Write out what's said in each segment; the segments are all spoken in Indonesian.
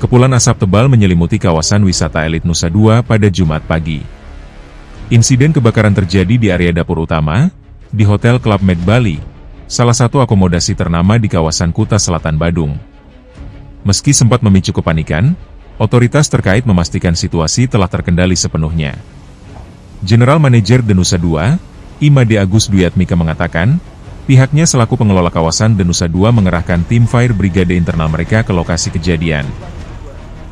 Kepulan asap tebal menyelimuti kawasan wisata elit Nusa Dua pada Jumat pagi. Insiden kebakaran terjadi di area dapur utama, di Hotel Club Med Bali, salah satu akomodasi ternama di kawasan Kuta Selatan Badung. Meski sempat memicu kepanikan, otoritas terkait memastikan situasi telah terkendali sepenuhnya. General Manager Denusa Dua, Imade Agus Duyatmika mengatakan, pihaknya selaku pengelola kawasan Denusa Dua mengerahkan tim fire brigade internal mereka ke lokasi kejadian.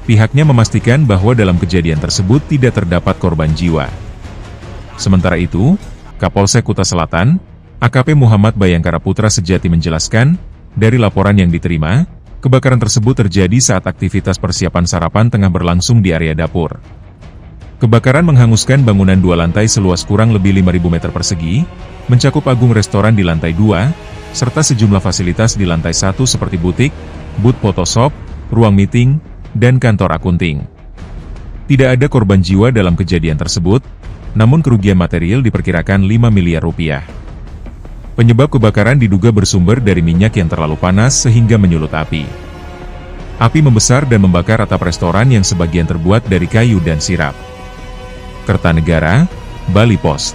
Pihaknya memastikan bahwa dalam kejadian tersebut tidak terdapat korban jiwa. Sementara itu, Kapolsek Kuta Selatan, AKP Muhammad Bayangkara Putra Sejati menjelaskan, dari laporan yang diterima, kebakaran tersebut terjadi saat aktivitas persiapan sarapan tengah berlangsung di area dapur. Kebakaran menghanguskan bangunan 2 lantai seluas kurang lebih 5.000 meter persegi, mencakup agung restoran di lantai 2, serta sejumlah fasilitas di lantai 1 seperti butik, booth Photoshop, ruang meeting, dan kantor akunting. Tidak ada korban jiwa dalam kejadian tersebut, namun kerugian material diperkirakan 5 miliar rupiah. Penyebab kebakaran diduga bersumber dari minyak yang terlalu panas sehingga menyulut api. Api membesar dan membakar atap restoran yang sebagian terbuat dari kayu dan sirap. Kertanegara, Bali Post.